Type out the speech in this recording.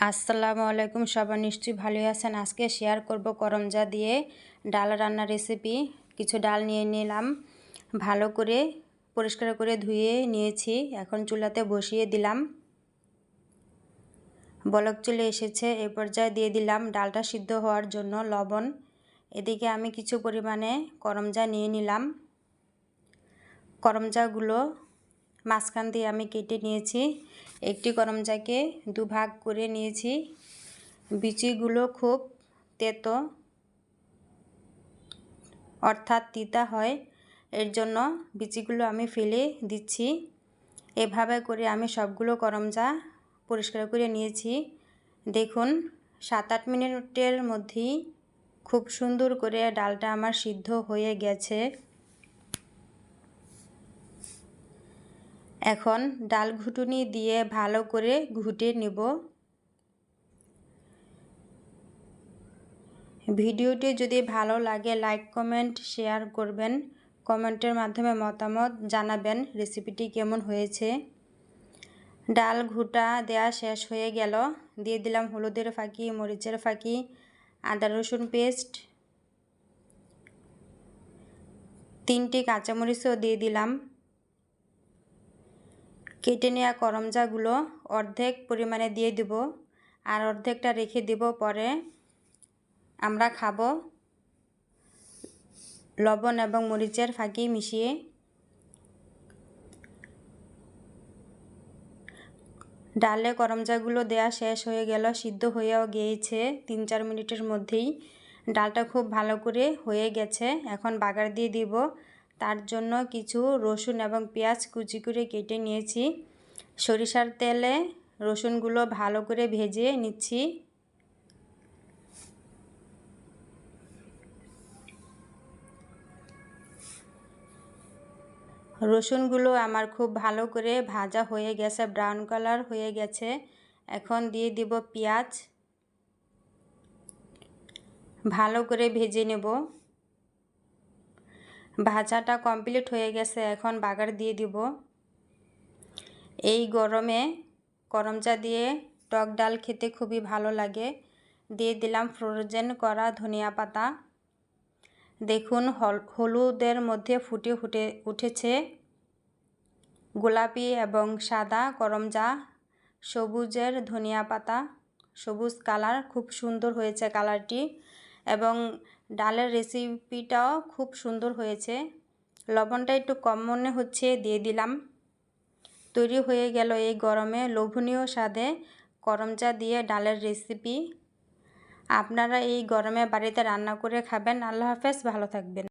আসসালামু আলাইকুম, সবাই নিশ্চয়ই ভালোই আছেন। আজকে শেয়ার করব করমজা দিয়ে ডাল রান্নার রেসিপি। কিছু ডাল নিয়ে নিলাম, ভালো করে পরিষ্কার করে ধুয়ে নিয়েছি। এখন চুলাতে বসিয়ে দিলাম, বলক চলে এসেছে। এই পর্যায়ে দিয়ে দিলাম ডালটা সিদ্ধ হওয়ার জন্য লবণ। এদিকে আমি কিছু পরিমাণে করমজা নিয়ে নিলাম। করমজাগুলো মাঝখান দিয়ে আমি কেটে নিয়েছি। একটি করমজাকে দুভাগ করে নিয়েছি। বিচিগুলো খুব তেতো অর্থাৎ তিতা হয়, এর জন্য বিচিগুলো আমি ফেলে দিচ্ছি। এভাবে করে আমি সবগুলো করমজা পরিষ্কার করে নিয়েছি। দেখুন 7-8 মিনিটের মধ্যেই খুব সুন্দর করে ডালটা আমার সিদ্ধ হয়ে গেছে। এখন ডাল ঘুটুনি দিয়ে ভালো করে ঘুটে নেব। ভিডিওটি যদি ভালো লাগে লাইক কমেন্ট শেয়ার করবেন, কমেন্টের মাধ্যমে মতামত জানাবেন রেসিপিটি কেমন হয়েছে। ডাল ঘুটা দেয়া শেষ হয়ে গেল। দিয়ে দিলাম হলুদের ফাঁকি, মরিচের ফাঁকি, আদা রসুন পেস্ট, 3টি কাঁচামরিচও দিয়ে দিলাম। কেটে নেওয়া করমজাগুলো অর্ধেক পরিমাণে দিয়ে দেব, আর অর্ধেকটা রেখে দেব পরে আমরা খাবো লবণ এবং মরিচের ফাঁকি মিশিয়ে। ডালে করমজাগুলো দেয়া শেষ হয়ে গেল, সিদ্ধ হয়েও গিয়েছে 3-4 মিনিটের মধ্যেই। ডালটা খুব ভালো করে হয়ে গেছে। এখন বাগার দিয়ে দিব। তার জন্য কিছু রসুন এবং পেঁয়াজ কুচি করে কেটে নিয়েছি। সরিষার তেলে রসুনগুলো ভালো করে ভেজে নিচ্ছি। রসুনগুলো আমার খুব ভালো করে ভাজা হয়ে গেছে, ব্রাউন কালার হয়ে গেছে। এখন দিয়ে দিব পেঁয়াজ, ভালো করে ভেজে নেব। ভাজাটা কমপ্লিট হয়ে গেছে, এখন বাগার দিয়ে দিব। এই গরমে করমজা দিয়ে টক ডাল খেতে খুবই ভালো লাগে। দিয়ে দিলাম ফ্রোজেন করা ধনিয়া পাতা। দেখুন হলুদের মধ্যে ফুটে উঠেছে গোলাপি এবং সাদা করমজা, সবুজের ধনিয়া পাতা, সবুজ কালার, খুব সুন্দর হয়েছে কালারটি। এবং ডালের রেসিপিটাও খুব সুন্দর হয়েছে। লবণটা একটু কম মনে হচ্ছে, দিয়ে দিলাম। তৈরি হয়ে গেল এই গরমে লোভনীয় স্বাদে করমজা দিয়ে ডালের রেসিপি। আপনারা এই গরমে বাড়িতে রান্না করে খাবেন। আল্লাহ হাফেজ, ভালো থাকবেন।